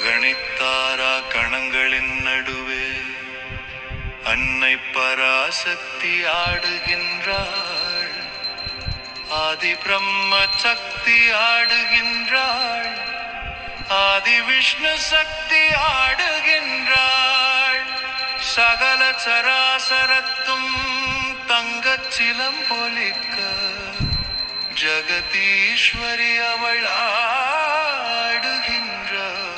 அகணித்தாரா கணங்களின் நடுவே அன்னை பராசக்தி ஆடுகின்றாள். ஆதி பிரம்ம சக்தி ஆடுகின்றாள். ஆதி விஷ்ணு சக்தி ஆடுகின்றாள். சகல சராசரத்தும் தங்கச் சிலம்பொலிக்க ஜகதீஸ்வரி அவள் ஆடுகின்றாள்.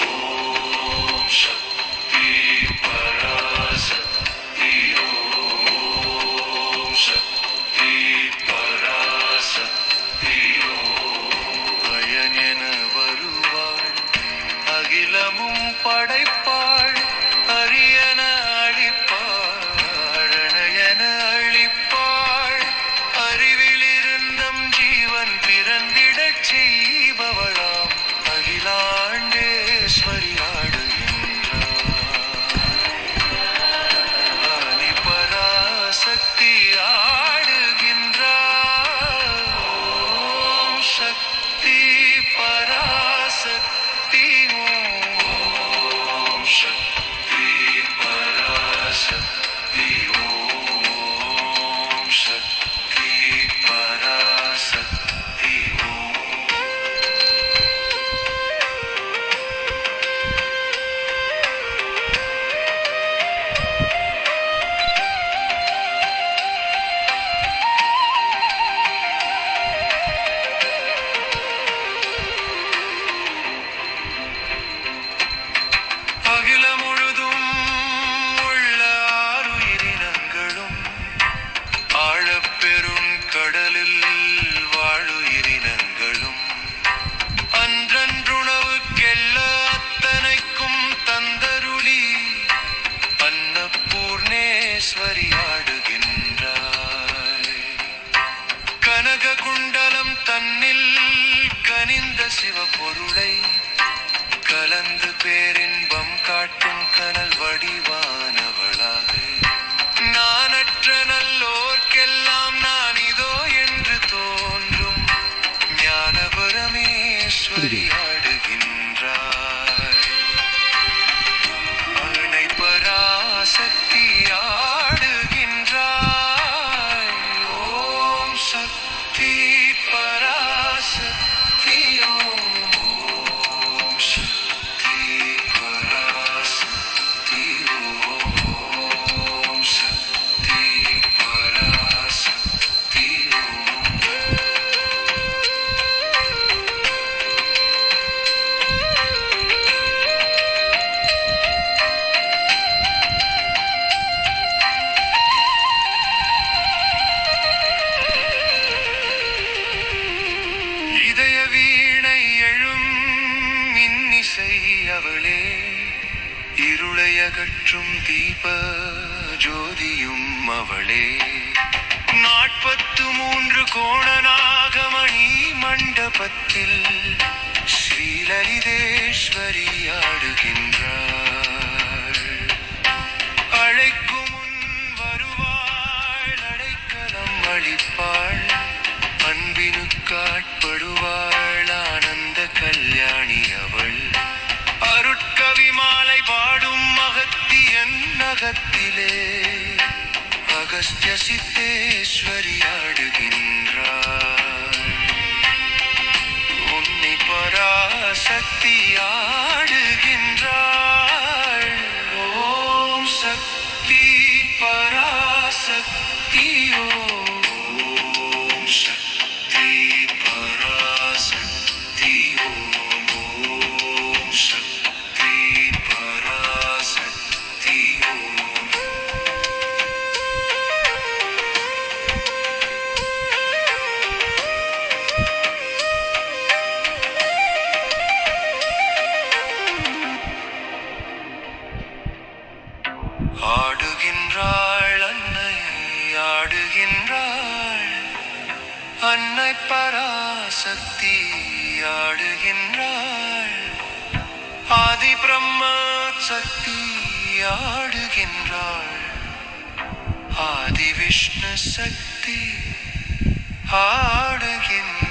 ஓம் சக்தி பராசக்தி. ஓம் சக்தி பராசக்தி. அயனென வருவாள், அகிலமும் படைப்பாள். அரியன அழிப்பாள், அணையன அழிப்பாள். அறிவிலிருந்தும் ஜீவன் பிறந்திடச் செய்பவளாம் அகிலாண்டேஸ்வரி ஆடுகின்றாள். ஆதி பராசக்தி ஆடுகின்றாள். ஓம் சக்தி பராசக்தி. ஓம் சக்தி பராசக்தி. ஓம் சக்தி பராசக்தி. அகில முழுதும் உள்ள ஆறுயிரினங்களும் ஆழப்பெரும் கடலில் வாழுயிரினங்களும் அன்றன்றுணவுக்கெல்ல அத்தனைக்கும் தந்தருளி அன்னபூர்ணேஸ்வரி ஆடுகின்றாய். கனக குண்டலம் தன்னில் கனிந்த சிவபொருளை கலந்து பேரின்பம் காட்டும் கனல் வடிவானவளாய் நானற்ற நல்லோர்க்கெல்லாம் நான் இதோ என்று தோன்றும் ஞானபரமேஸ்வரி ஆடுகின்றாய். அன்னை பராசக்தி ஆடுகின்றாய். ஓம் சக்தி பராசக்தி. ஓம் சக்தி பராசக்தி. ஓம் சக்தி பராசக்தி. இதய வீணை எழும் இன்னிசை அவளே, இருளை அகற்றும் தீப ஜோதியும் அவளே. 43 கோணநாகமணி மண்டபத்தில் ஸ்ரீலலிதேஸ்வரி ஆடுகின்றாள். அழைக்கும் முன் வருவாள், அடைக்கலம் அளிப்பாள். அன்பினுக்காட்படுவாள், ஆனந்த கல்யாணி அவள். அருட்கவி மாலை பாடும் மகத்தியன் நகத்திலே அகஸ்திய சித்தேஸ்வரி ஆடுகின்றாள். உன்னை பராசக்தி ஆடுகின்றாள். ஓம் சக்தி பராசக்தி. ஓம் சக்தி பராசக்தி. ஓம் சக்தி பராசக்தி. ஆடுகின்றாள் அன்னை ஆடுகின்றாள். அன்னை பராசக்தி ஆடுகின்றாள். ஆதி பிரம்ம சக்தி ஆடுகின்றாள். ஆதி விஷ்ணு சக்தி ஆடுகின்றாள்.